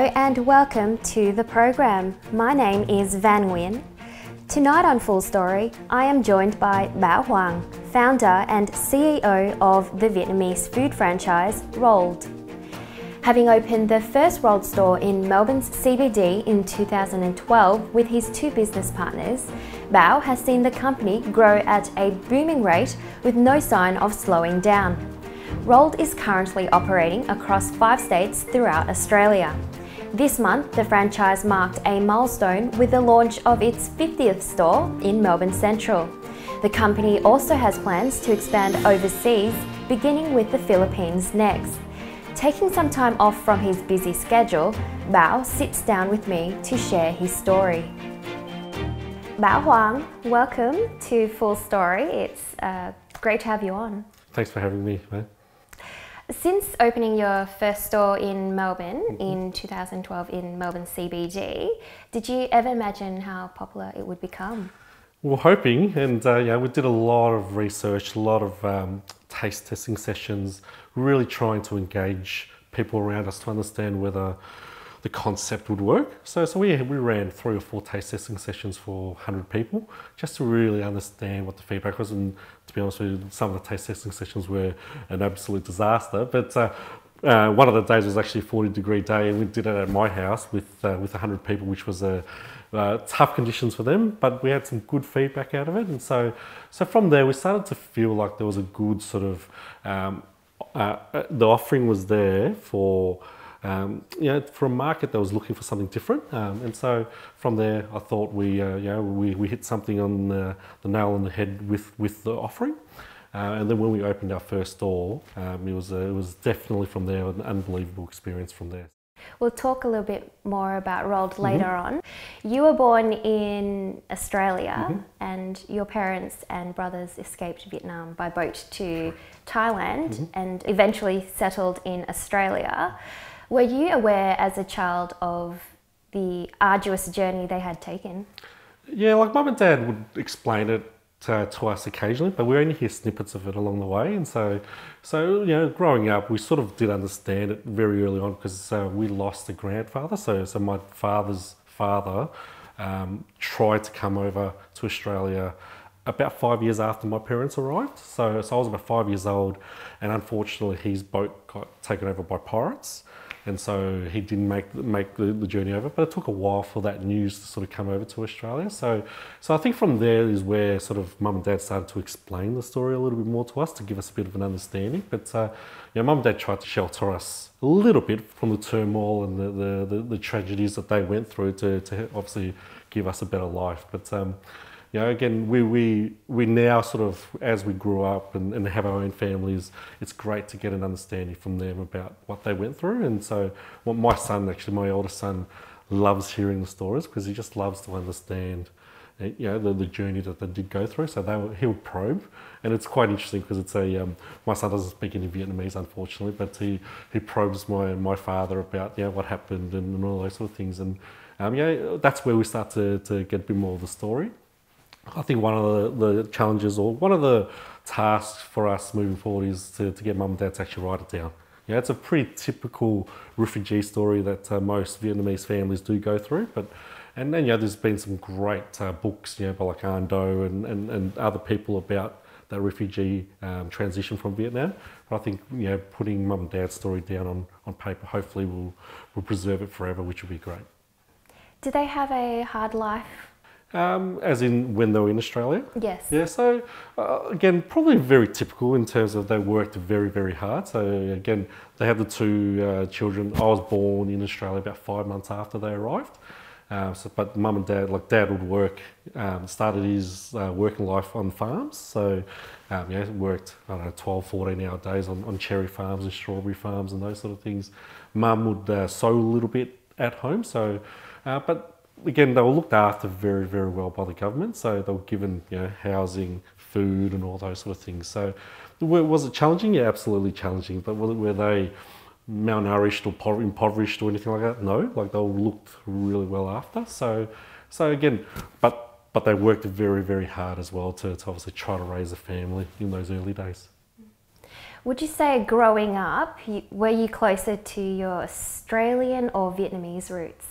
Hello and welcome to the program. My name is Van Nguyen. Tonight on Full Story, I am joined by Bao Hoang, founder and CEO of the Vietnamese food franchise Rolled. Having opened the first Rolled store in Melbourne's CBD in 2012 with his two business partners, Bao has seen the company grow at a booming rate with no sign of slowing down. Rolled is currently operating across 5 states throughout Australia. This month, the franchise marked a milestone with the launch of its 50th store in Melbourne Central. The company also has plans to expand overseas, beginning with the Philippines next. Taking some time off from his busy schedule, Bao sits down with me to share his story. Bao Hoang, welcome to Full Story. It's great to have you on. Thanks for having me, man. Since opening your first store in Melbourne in 2012 in Melbourne CBD, did you ever imagine how popular it would become? We were hoping, and we did a lot of research, a lot of taste testing sessions, really trying to engage people around us to understand whether the concept would work. So we ran 3 or 4 taste testing sessions for 100 people, just to really understand what the feedback was. And to be honest with you, some of the taste testing sessions were an absolute disaster. But one of the days was actually a 40-degree day, and we did it at my house with 100 people, which was tough conditions for them, but we had some good feedback out of it. And so from there, we started to feel like there was a good sort of, the offering was there for, for a market that was looking for something different. And so from there, I thought we hit something on the nail on the head with the offering. And then when we opened our first store, it was definitely from there an unbelievable experience from there. We'll talk a little bit more about Rolled later on. You were born in Australia and your parents and brothers escaped Vietnam by boat to Thailand and eventually settled in Australia. Were you aware as a child of the arduous journey they had taken? Yeah, like Mum and Dad would explain it to us occasionally, but we only hear snippets of it along the way. And so growing up, we sort of did understand it very early on because we lost a grandfather. So my father's father tried to come over to Australia about 5 years after my parents arrived. So I was about 5 years old, and unfortunately his boat got taken over by pirates. And so he didn't make the journey over, but it took a while for that news to sort of come over to Australia. So I think from there is where sort of Mum and Dad started to explain the story a little bit more to us to give us a bit of an understanding. But Mum and Dad tried to shelter us a little bit from the turmoil and the tragedies that they went through to obviously give us a better life. But again, we now sort of, as we grew up and have our own families, it's great to get an understanding from them about what they went through. And so my son, actually, my oldest son, loves hearing the stories because he just loves to understand, the journey that they did go through. So he'll probe, and it's quite interesting because it's my son doesn't speak any Vietnamese, unfortunately, but he probes my father about what happened and all those sort of things. And that's where we start to get a bit more of the story. I think one of the challenges or one of the tasks for us moving forward is to get Mum and Dad to actually write it down. It's a pretty typical refugee story that most Vietnamese families do go through. And then there's been some great books by like Ando and other people about that refugee transition from Vietnam. But I think putting Mum and Dad's story down on paper hopefully will preserve it forever, which would be great. Did they have a hard life? As in when they were in Australia? Yes. Yeah, so again, probably very typical in terms of they worked very, very hard. So again, they had the 2 children. I was born in Australia about 5 months after they arrived. But Mum and Dad, like Dad would work, started his working life on farms. So worked, 12, 14-hour days on cherry farms and strawberry farms and those sort of things. Mum would sew a little bit at home. So, but again, they were looked after very, very well by the government. So they were given, housing, food, and all those sort of things. So was it challenging? Yeah, absolutely challenging. But were they malnourished or impoverished or anything like that? No, like they were looked really well after. So again, but they worked very, very hard as well to obviously try to raise a family in those early days. Would you say growing up, were you closer to your Australian or Vietnamese roots?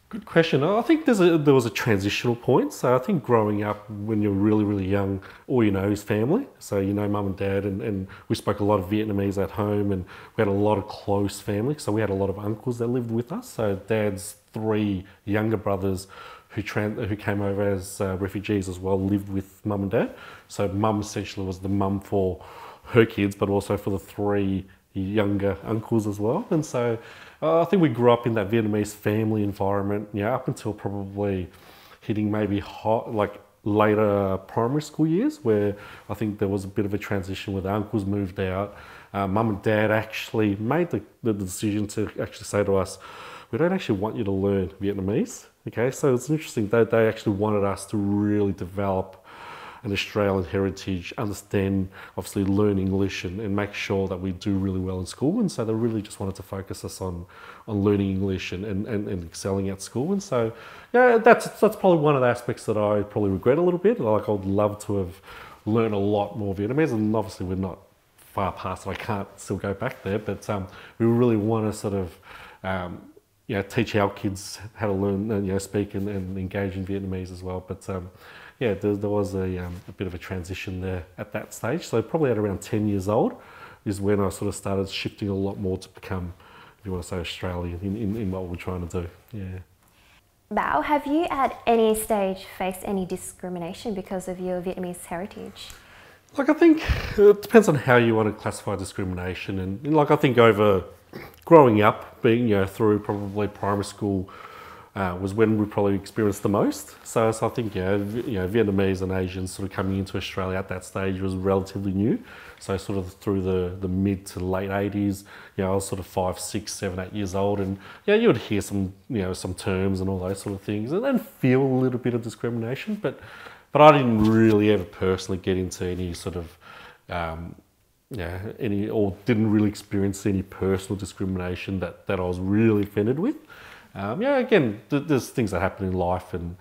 Good question. I think there was a transitional point. So I think growing up when you're really, really young, all you know is family. So you know mum and dad, and we spoke a lot of Vietnamese at home, and we had a lot of close family. So we had a lot of uncles that lived with us. So dad's 3 younger brothers who came over as refugees as well lived with mum and dad. So mum essentially was the mum for her kids, but also for the 3 younger uncles as well. And so I think we grew up in that Vietnamese family environment, up until probably hitting maybe later primary school years, where I think there was a bit of a transition where the uncles moved out. Mum and dad actually made the decision to actually say to us, we don't actually want you to learn Vietnamese. Okay, so it's interesting that they actually wanted us to really develop an Australian heritage, understand, obviously learn English and make sure that we do really well in school. And so they really just wanted to focus us on learning English and excelling at school. And so, that's probably one of the aspects that I probably regret a little bit. Like I would love to have learned a lot more Vietnamese, and obviously we're not far past it. I can't still go back there, but we really want to sort of, teach our kids how to learn, speak and engage in Vietnamese as well. But there was a bit of a transition there at that stage. So probably at around 10 years old is when I sort of started shifting a lot more to become, if you want to say, Australian in what we're trying to do. Yeah. Bao, have you at any stage faced any discrimination because of your Vietnamese heritage? Like, I think it depends on how you want to classify discrimination. And like, I think over growing up, being, through probably primary school, was when we probably experienced the most. So I think, Vietnamese and Asians sort of coming into Australia at that stage was relatively new. So sort of through the mid to late 80s, I was sort of 5, 6, 7, 8 years old, and you would hear some, some terms and all those sort of things, and then feel a little bit of discrimination. But I didn't really ever personally get into any sort of, or didn't really experience any personal discrimination that I was really offended with. Again, there's things that happen in life, and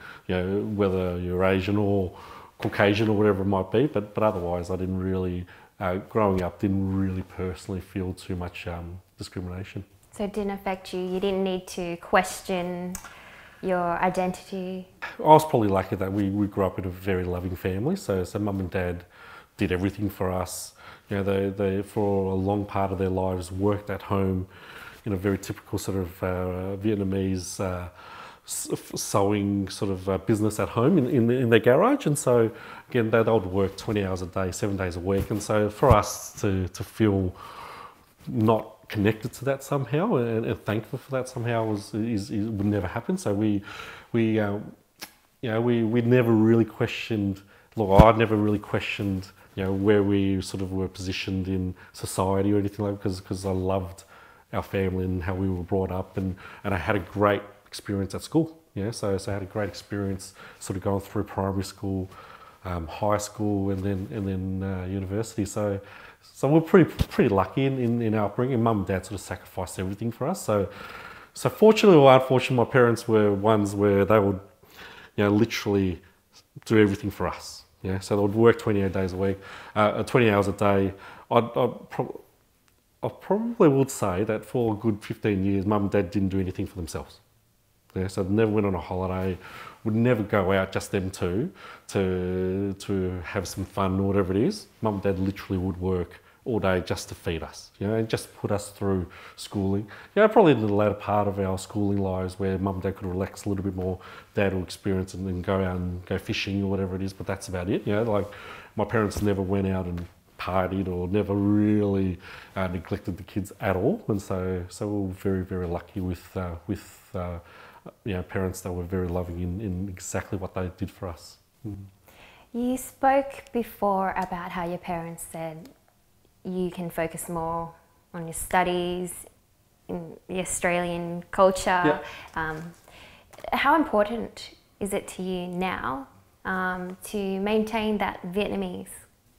whether you're Asian or Caucasian or whatever it might be, but otherwise I didn't really, growing up, didn't really personally feel too much discrimination. So it didn't affect you? You didn't need to question your identity? I was probably lucky that we grew up in a very loving family, so mum and dad did everything for us. They for a long part of their lives worked at home in a very typical sort of Vietnamese sewing sort of business at home in their garage. And so again, they would work 20 hours a day, 7 days a week. And so for us to feel not connected to that somehow and thankful for that somehow would never happen. So we never really questioned. Look, I'd never really questioned where we sort of were positioned in society or anything like that, because I loved our family and how we were brought up, and I had a great experience at school. So I had a great experience sort of going through primary school, high school, and then university. So we're pretty lucky in our upbringing. Mum and dad sort of sacrificed everything for us. So fortunately or unfortunately, my parents were ones where they would literally do everything for us. So they would work 28 days a week, 20 hours a day. I probably would say that for a good 15 years, mum and dad didn't do anything for themselves. So they never went on a holiday, would never go out, just them two, to have some fun or whatever it is. Mum and dad literally would work all day just to feed us, and just put us through schooling. Probably in the later part of our schooling lives where mum and dad could relax a little bit more, dad will experience and then go out and go fishing or whatever it is, but that's about it. Like my parents never went out and partied or never really neglected the kids at all, and so we were very, very lucky with parents that were very loving in exactly what they did for us. You spoke before about how your parents said you can focus more on your studies, in the Australian culture. How important is it to you now to maintain that Vietnamese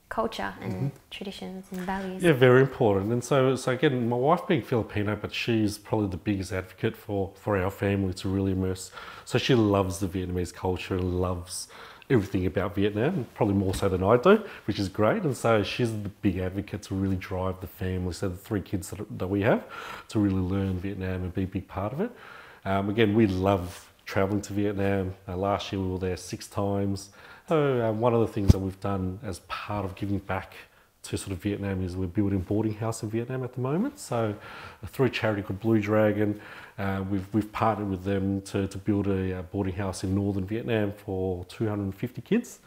culture and traditions and values? Very important. And so again, my wife being Filipino, but she's probably the biggest advocate for our family to really immerse. So she loves the Vietnamese culture and loves everything about Vietnam, probably more so than I do, which is great. And so she's the big advocate to really drive the family, so the 3 kids that we have, to really learn Vietnam and be a big part of it. Again, we love travelling to Vietnam. Last year we were there 6 times. So one of the things that we've done as part of giving back to sort of Vietnam is we're building a boarding house in Vietnam at the moment. So through a charity called Blue Dragon, we've partnered with them to build a boarding house in northern Vietnam for 250 kids.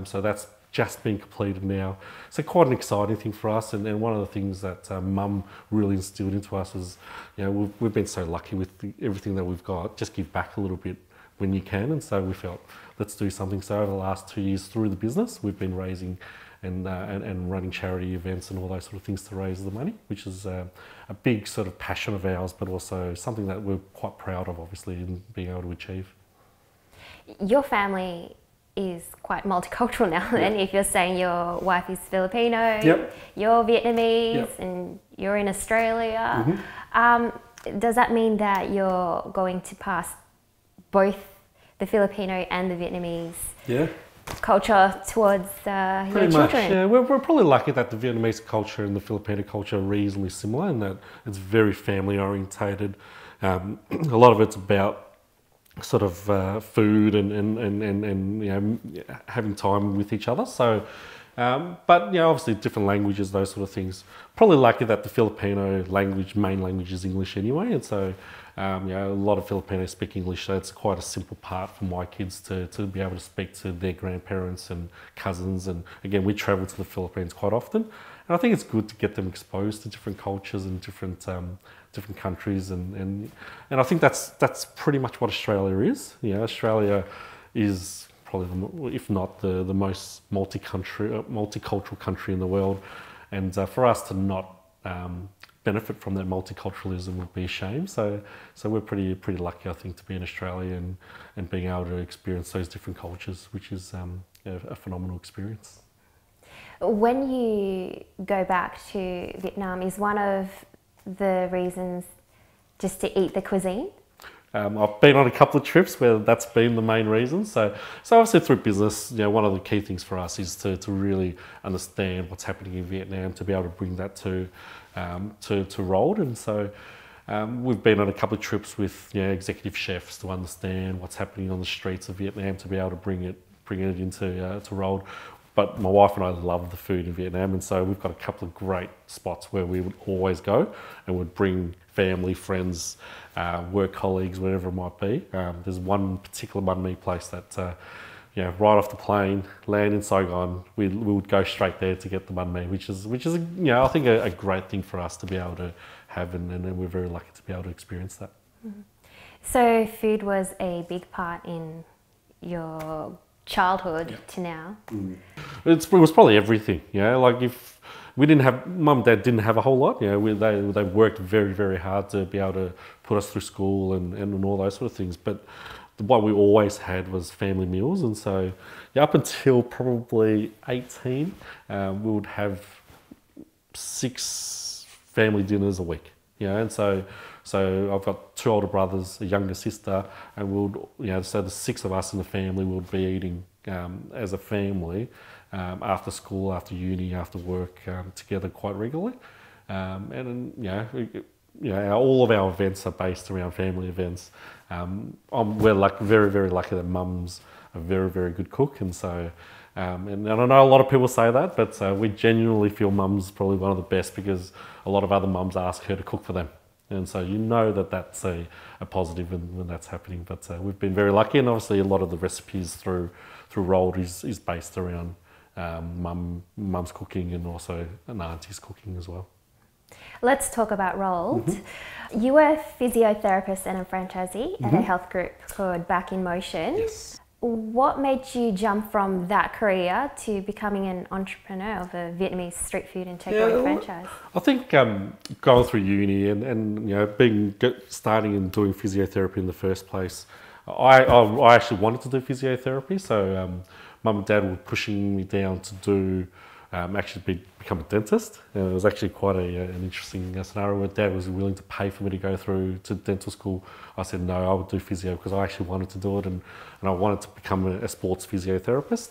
So that's just been completed now. So quite an exciting thing for us, and one of the things that Mum really instilled into us is, we've been so lucky with everything that we've got, just give back a little bit when you can. And so we felt, let's do something. So over the last 2 years through the business, we've been raising and running charity events and all those sort of things to raise the money, which is a big sort of passion of ours, but also something that we're quite proud of, obviously, in being able to achieve. Your family is quite multicultural now then, if you're saying your wife is Filipino, you're Vietnamese, and you're in Australia. Does that mean that you're going to pass both the Filipino and the Vietnamese culture towards your Pretty children? much, yeah. We're probably lucky that the Vietnamese culture and the Filipino culture are reasonably similar, in that it's very family orientated. A lot of it's about sort of food and having time with each other. So, but obviously different languages, those sort of things. Probably lucky that the Filipino main language is English anyway, and so a lot of Filipinos speak English, so it's quite a simple part for my kids to be able to speak to their grandparents and cousins. And again, we travel to the Philippines quite often, and I think it's good to get them exposed to different cultures and different countries, and I think that's pretty much what Australia is. Australia is probably, if not the most multicultural country in the world, and for us to not benefit from that multiculturalism would be a shame. So we're pretty lucky, I think, to be in Australia and being able to experience those different cultures, which is a phenomenal experience. When you go back to Vietnam, is one of the reasons just to eat the cuisine? I've been on a couple of trips where that's been the main reason. So obviously through business, one of the key things for us is to really understand what's happening in Vietnam, to be able to bring that to Rold. And so we've been on a couple of trips with executive chefs to understand what's happening on the streets of Vietnam, to be able to bring it into to Rold. But my wife and I love the food in Vietnam, and so we've got a couple of great spots where we would always go and would bring family, friends, work colleagues, whatever it might be. There's one particular banh mi place that, right off the plane, land in Saigon, we would go straight there to get the banh mi, which is I think a great thing for us to be able to have, and we're very lucky to be able to experience that. So food was a big part in your childhood to now? It was probably everything, like if we didn't have, Mum and Dad didn't have a whole lot, they worked very, very hard to be able to put us through school and all those sort of things, but what we always had was family meals. And so up until probably 18, we would have 6 family dinners a week, and so I've got 2 older brothers, a younger sister, and so the 6 of us in the family would be eating as a family after school, after uni, after work, together quite regularly. All of our events are based around family events. We're very, very lucky that Mum's a very, very good cook, and so and I know a lot of people say that, but we genuinely feel Mum's probably one of the best, because a lot of other mums ask her to cook for them. And so that's a positive when that's happening. But we've been very lucky, and obviously a lot of the recipes through Rold is based around Mum's cooking, and also an auntie's cooking as well. Let's talk about Rold. You were a physiotherapist and a franchisee at a health group called Back in Motion. Yes. What made you jump from that career to becoming an entrepreneur of a Vietnamese street food and takeaway franchise? I think going through uni and starting and doing physiotherapy in the first place, I actually wanted to do physiotherapy. So Mum and Dad were pushing me down to do actually become a dentist. And it was actually quite an interesting scenario where Dad was willing to pay for me to go through to dental school. I said no, I would do physio because I actually wanted to do it, and I wanted to become a sports physiotherapist.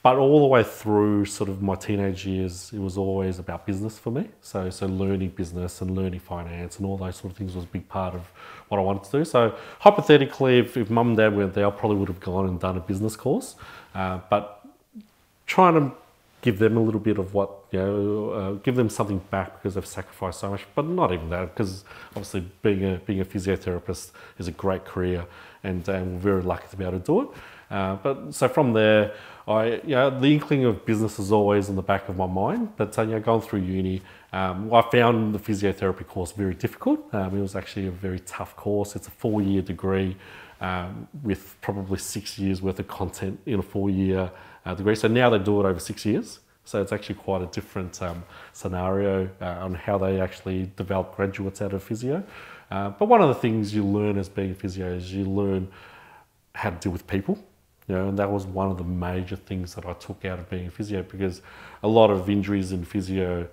But all the way through sort of my teenage years, it was always about business for me. So learning business and learning finance and all those sort of things was a big part of what I wanted to do. So hypothetically, if Mum and Dad weren't there, I probably would have gone and done a business course. But trying to give them a little bit of what, give them something back because they've sacrificed so much, but not even that, because obviously being a physiotherapist is a great career, and we're very lucky to be able to do it. But so from there, the inkling of business is always in the back of my mind. But going through uni, I found the physiotherapy course very difficult. It was actually a very tough course. It's a 4-year degree with probably 6 years worth of content in a 4-year degree. So now they do it over 6 years. So it's actually quite a different scenario on how they actually develop graduates out of physio. But one of the things you learn as being a physio is you learn how to deal with people. And that was one of the major things that I took out of being a physio, because a lot of injuries in physio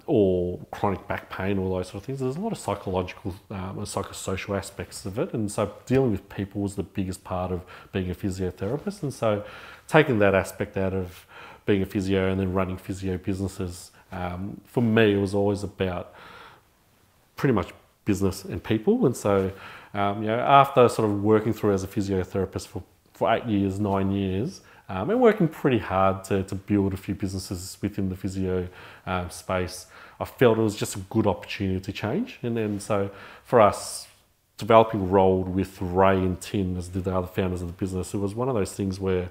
or chronic back pain, all those sort of things, there's a lot of psychological and psychosocial aspects of it. And so dealing with people was the biggest part of being a physiotherapist. And so taking that aspect out of being a physio and then running physio businesses, for me, it was always about pretty much business and people. And so, after sort of working through as a physiotherapist for 8 years, 9 years, and working pretty hard to build a few businesses within the physio space, I felt it was just a good opportunity to change. And then so for us, developing Rolled with Ray and Tin as the other founders of the business, it was one of those things where,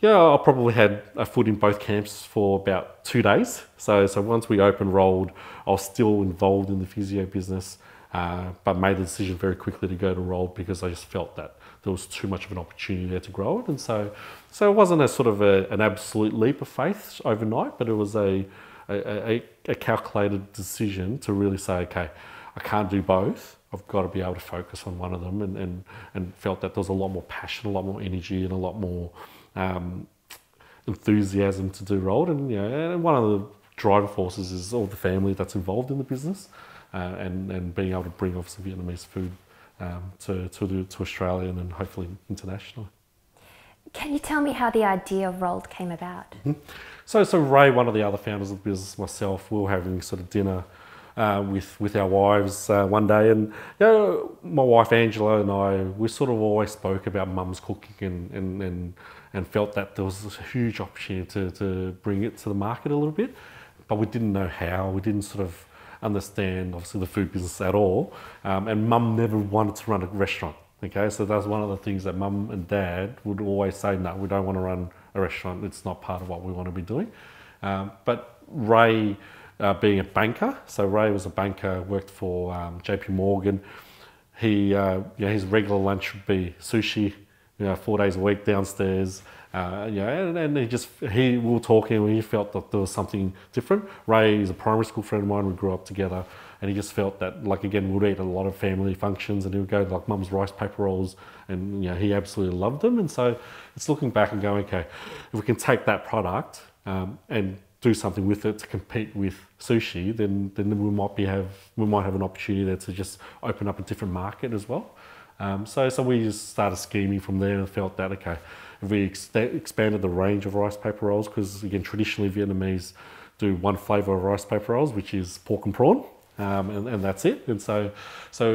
I probably had a foot in both camps for about 2 days. So once we opened Rolled, I was still involved in the physio business, but made the decision very quickly to go to Rolled because I just felt that there was too much of an opportunity there to grow it. And so it wasn't a sort of an absolute leap of faith overnight, but it was a calculated decision to really say, okay, I can't do both. I've got to be able to focus on one of them, and felt that there was a lot more passion, a lot more energy, and a lot more enthusiasm to do Rolled. And one of the driving forces is all the family that's involved in the business, and being able to bring obviously Vietnamese food to Australia and then hopefully internationally. Can you tell me how the idea of Rolled came about? Mm-hmm. So Ray, one of the other founders of the business, myself, we were having sort of dinner with our wives one day, and my wife Angela and I, we sort of always spoke about Mum's cooking and felt that there was a huge opportunity to bring it to the market a little bit, but we didn't know how. We didn't sort of understand obviously the food business at all, and Mum never wanted to run a restaurant. Okay, so that's one of the things that Mum and Dad would always say, no, we don't want to run a restaurant, it's not part of what we want to be doing. But Ray, being a banker, so Ray was a banker, worked for JP Morgan. His regular lunch would be sushi, 4 days a week downstairs. And we were talking, and he felt that there was something different. Ray is a primary school friend of mine, we grew up together, and he just felt that, like, again, we'd eat at a lot of family functions, and he would go to like Mum's rice paper rolls, and he absolutely loved them. And so it's looking back and going, okay, if we can take that product and do something with it to compete with sushi, then we might have an opportunity there to just open up a different market as well. So we just started scheming from there and felt that, okay, if we expanded the range of rice paper rolls, because again, traditionally Vietnamese do one flavour of rice paper rolls, which is pork and prawn, and that's it. And so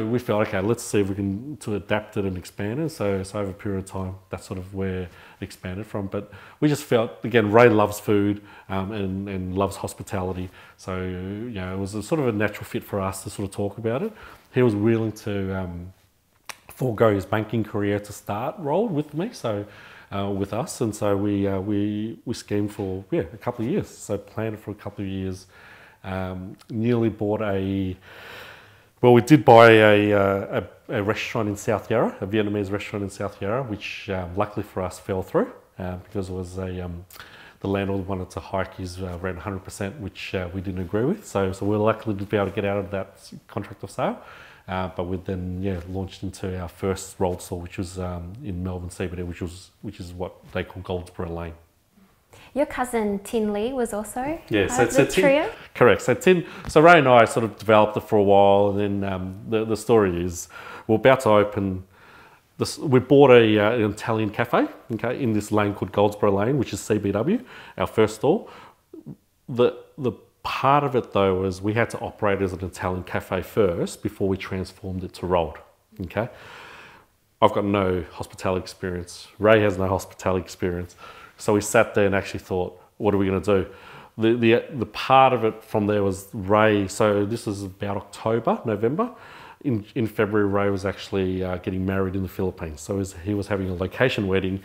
we felt, okay, let's see if we can to adapt it and expand it. So over a period of time, that's sort of where it expanded from. But we just felt, again, Ray loves food and loves hospitality. So it was a sort of a natural fit for us to sort of talk about it. He was willing to forego his banking career to start Rolled with me, with us, and so we schemed for a couple of years. So planned it for a couple of years. Nearly bought we did buy a restaurant in South Yarra, a Vietnamese restaurant in South Yarra, which luckily for us fell through because it was the landlord wanted to hike his rent 100%, which we didn't agree with. So we were lucky to be able to get out of that contract of sale. But we then launched into our first Rolled store, which was in Melbourne CBD, which is what they call Goldsboro Lane. Your cousin Tin Lee was also Yeah, part of the trio? Correct. So Ray and I sort of developed it for a while, and then the story is we're about to open. We bought an Italian cafe, okay, in this lane called Goldsboro Lane, which is CBW, our first store. The part of it though was we had to operate as an Italian cafe first before we transformed it to rolled. Okay, I've got no hospitality experience. Ray has no hospitality experience, so we sat there and actually thought, what are we going to do? The part of it from there was Ray. So this was about October, November. In February, Ray was actually getting married in the Philippines. So he was having a location wedding.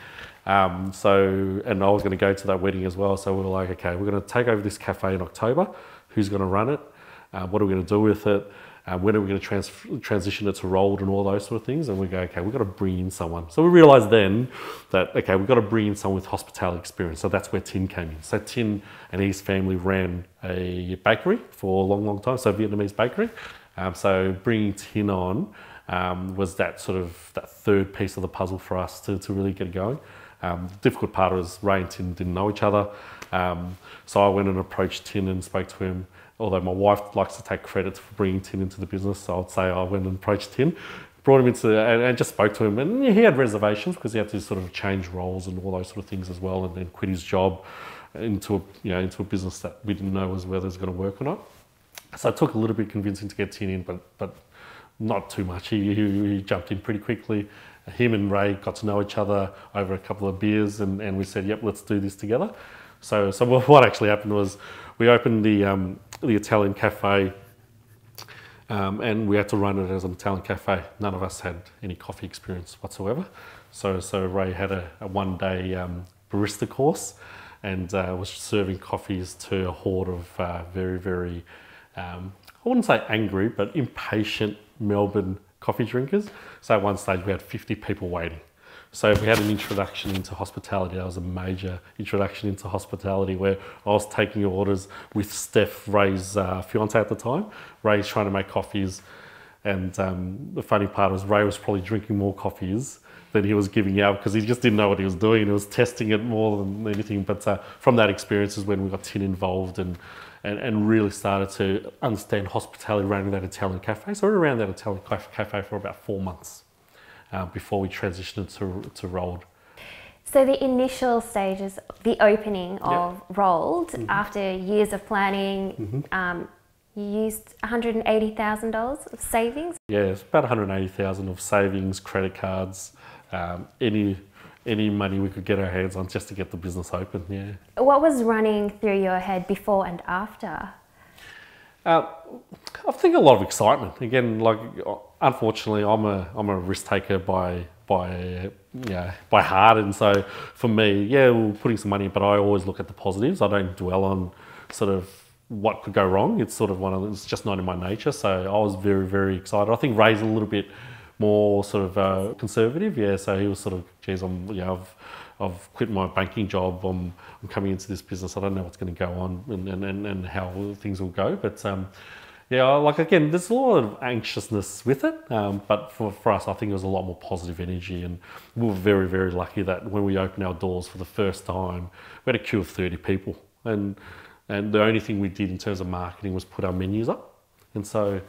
And I was going to go to that wedding as well. So we were like, okay, we're going to take over this cafe in October. Who's going to run it? What are we going to do with it? When are we going to transition it to rolled and all those sort of things? And we go, okay, we've got to bring in someone. So we realised then that, okay, we've got to bring in someone with hospitality experience. So that's where Tin came in. So Tin and his family ran a bakery for a long, long time. So Vietnamese bakery. So bringing Tin on was that third piece of the puzzle for us to really get going. The difficult part was Ray and Tin didn't know each other. So I went and approached Tin and spoke to him. Although my wife likes to take credit for bringing Tin into the business, so I'd say I went and approached Tin, brought him into and just spoke to him. And he had reservations because he had to sort of change roles and all those sort of things as well, and then quit his job into a business that we didn't know was whether it was going to work or not. So it took a little bit convincing to get Tin in, but not too much. He jumped in pretty quickly. Him and Ray got to know each other over a couple of beers, and we said, yep, let's do this together. So what actually happened was we opened the Italian cafe, and we had to run it as an Italian cafe. None of us had any coffee experience whatsoever. So Ray had a one-day barista course and was serving coffees to a horde of very, very I wouldn't say angry, but impatient Melbourne coffee drinkers. So at one stage we had 50 people waiting. So if we had an introduction into hospitality, that was a major introduction into hospitality where I was taking orders with Steph, Ray's fiance at the time. Ray's trying to make coffees, and the funny part was Ray was probably drinking more coffees than he was giving out because he just didn't know what he was doing and he was testing it more than anything. But from that experience is when we got Tin involved and really started to understand hospitality running that Italian cafe. So we were around that Italian cafe for about 4 months before we transitioned to rolled. So the initial stages, the opening of rolled, after years of planning, you used $180,000 of savings? Yeah, it's about $180,000 of savings, credit cards, any money we could get our hands on just to get the business open, yeah. What was running through your head before and after? I think a lot of excitement. Again, like unfortunately, I'm a risk taker by heart, and so for me, we're putting some money in, but I always look at the positives. I don't dwell on sort of what could go wrong. It's sort of it's just not in my nature. So I was very, very excited. I think Ray's a little bit more sort of conservative, yeah. So he was sort of, geez, I've quit my banking job. I'm coming into this business. I don't know what's going to go on and how things will go. But like again, there's a lot of anxiousness with it. But for us, I think it was a lot more positive energy, and we were very, very lucky that when we opened our doors for the first time, we had a queue of 30 people, and the only thing we did in terms of marketing was put our menus up. And so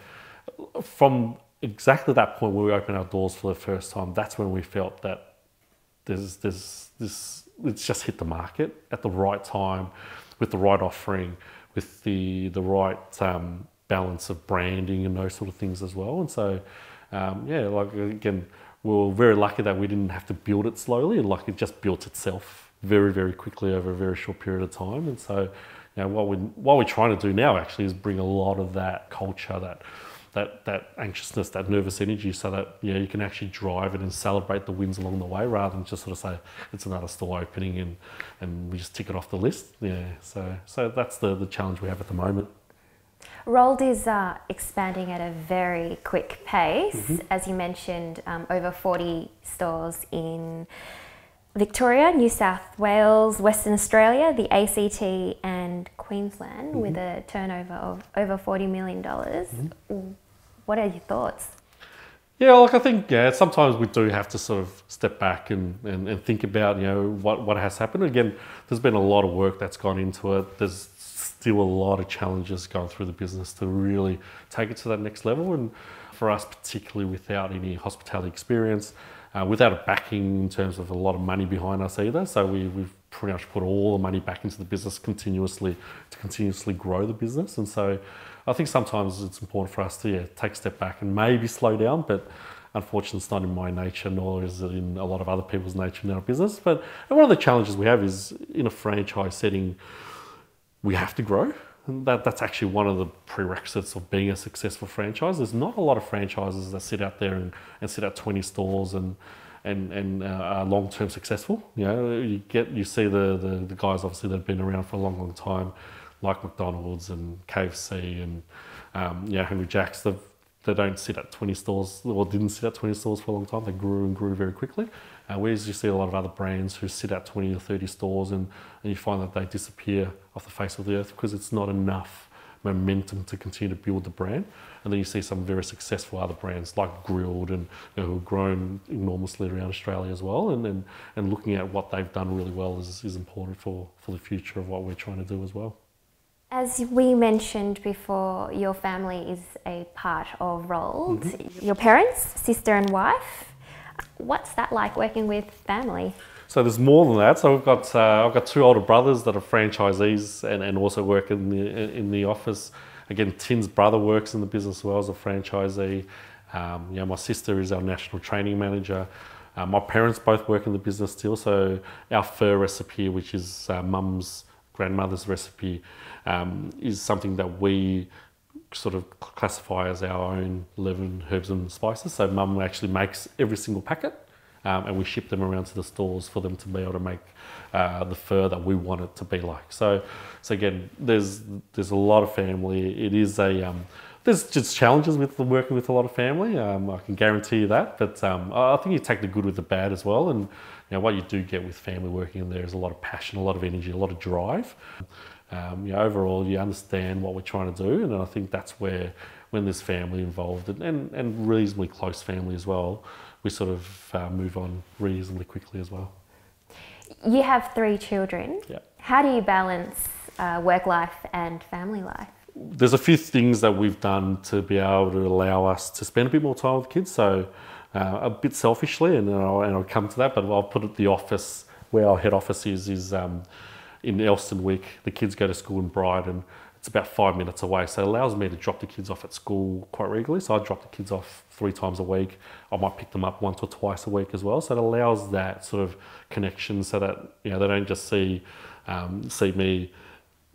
from exactly that point where we opened our doors for the first time, that's when we felt that there's this, it's just hit the market at the right time, with the right offering, with the right balance of branding and those sort of things as well. And so, like again, we were very lucky that we didn't have to build it slowly, like it just built itself very, very quickly over a very short period of time. And so, what we're trying to do now actually is bring a lot of that culture, that anxiousness, that nervous energy, so that you can actually drive it and celebrate the wins along the way, rather than just sort of say it's another store opening and we just tick it off the list. So that's the challenge we have at the moment. Rolled is expanding at a very quick pace. As you mentioned, over 40 stores in Victoria, New South Wales, Western Australia, the ACT and Queensland, with a turnover of over $40 million. What are your thoughts? Yeah, like I think sometimes we do have to sort of step back and think about what has happened. Again, there's been a lot of work that's gone into it. There's still a lot of challenges going through the business to really take it to that next level. And for us, particularly without any hospitality experience, without a backing in terms of a lot of money behind us either. So we've pretty much put all the money back into the business continuously to continuously grow the business. And so I think sometimes it's important for us to take a step back and maybe slow down, but unfortunately it's not in my nature, nor is it in a lot of other people's nature in our business. But one of the challenges we have is in a franchise setting, we have to grow. And that's actually one of the prerequisites of being a successful franchise. There's not a lot of franchises that sit out there and sit at 20 stores and are long-term successful. You see the guys obviously that have been around for a long time, like McDonald's and KFC and Hungry Jack's. They don't sit at 20 stores, or didn't sit at 20 stores for a long time. They grew and grew very quickly. Whereas you see a lot of other brands who sit at 20 or 30 stores and you find that they disappear off the face of the earth because it's not enough momentum to continue to build the brand. And then you see some very successful other brands like Grilled and who have grown enormously around Australia as well. And looking at what they've done really well is important for the future of what we're trying to do as well. As we mentioned before, your family is a part of Rolled. Mm-hmm. Your parents, sister and wife. What's that like working with family? So there's more than that. So I've got two older brothers that are franchisees and also work in the office. Again, Tim's brother works in the business as well as a franchisee. My sister is our national training manager. My parents both work in the business still. So our pho recipe, which is mum's grandmother's recipe, is something that we sort of classify as our own 11 herbs and spices. So mum actually makes every single packet and we ship them around to the stores for them to be able to make the pho that we want it to be like. So again, there's a lot of family. It is there's just challenges with working with a lot of family. I can guarantee you that, but I think you take the good with the bad as well. And what you do get with family working in there is a lot of passion, a lot of energy, a lot of drive. Overall, you understand what we're trying to do, and I think that's where, when there's family involved and reasonably close family as well, we sort of move on reasonably quickly as well. You have 3 children. Yeah. How do you balance work life and family life? There's a few things that we've done to be able to allow us to spend a bit more time with kids. So a bit selfishly, and I'll come to that, but I'll put it the office, where our head office is in Elstonwick. The kids go to school in Brighton. It's about 5 minutes away, so it allows me to drop the kids off at school quite regularly. So I drop the kids off 3 times a week. I might pick them up once or twice a week as well. So it allows that sort of connection, so that they don't just see me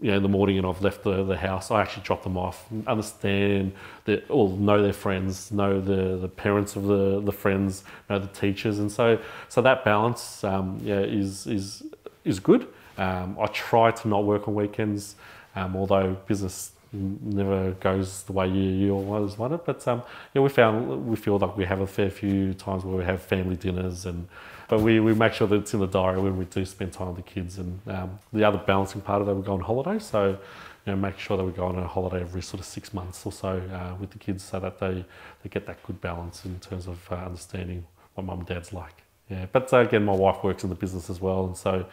in the morning and I've left the house. I actually drop them off, understand that, or know their friends, know the parents of the friends, know the teachers, and so that balance is good. I try to not work on weekends, although business never goes the way you always want it. But we feel like we have a fair few times where we have family dinners, but we make sure that it's in the diary when we do spend time with the kids. And the other balancing part of that, we go on holiday. So make sure that we go on a holiday every sort of 6 months or so with the kids, so that they get that good balance in terms of understanding what mum and dad's like. Yeah, but again, my wife works in the business as well, and so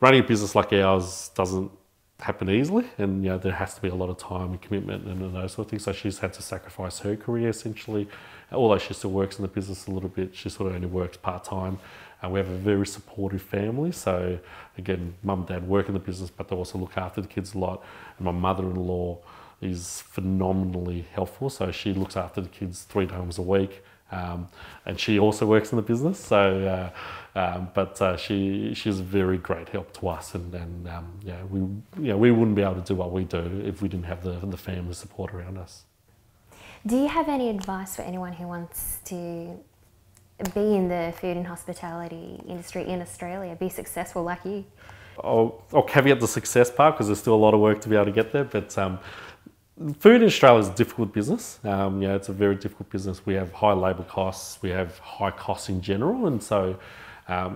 running a business like ours doesn't happen easily, and there has to be a lot of time and commitment and those sort of things. So she's had to sacrifice her career essentially. Although she still works in the business a little bit, she sort of only works part-time. We have a very supportive family. So again, mum and dad work in the business, but they also look after the kids a lot. And my mother-in-law is phenomenally helpful. So she looks after the kids 3 times a week. And she also works in the business, so she's a very great help to us, and we wouldn't be able to do what we do if we didn't have the family support around us. Do you have any advice for anyone who wants to be in the food and hospitality industry in Australia, be successful like you? I'll caveat the success part, because there's still a lot of work to be able to get there, but food in Australia is a difficult business. It's a very difficult business. We have high labour costs, we have high costs in general, and so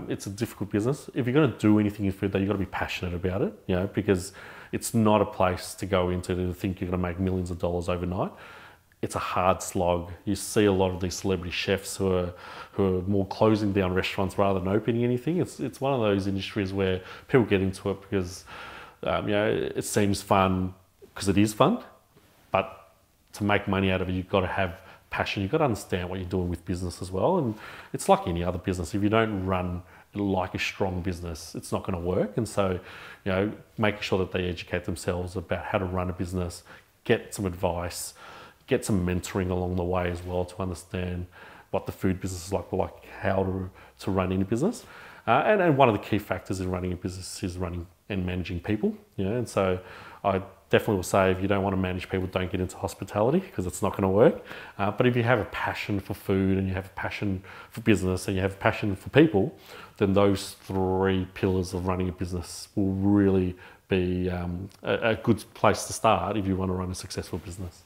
it's a difficult business. If you're going to do anything in food, though, you've got to be passionate about it, because it's not a place to go into to think you're going to make millions of dollars overnight. it's a hard slog. You see a lot of these celebrity chefs who are more closing down restaurants rather than opening anything. It's one of those industries where people get into it because it seems fun because it is fun, but to make money out of it, you've got to have passion. You've got to understand what you're doing with business as well. And it's like any other business. If you don't run like a strong business, it's not going to work. And so, making sure that they educate themselves about how to run a business, get some advice, get some mentoring along the way as well to understand what the food business is like how to run any business. And one of the key factors in running a business is running and managing people. And so I definitely will say, if you don't want to manage people, don't get into hospitality because it's not going to work. But if you have a passion for food and you have a passion for business and you have a passion for people, then those 3 pillars of running a business will really be a good place to start if you want to run a successful business.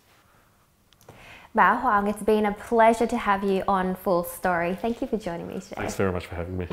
Bao Hoang, it's been a pleasure to have you on Full Story. Thank you for joining me today. Thanks very much for having me.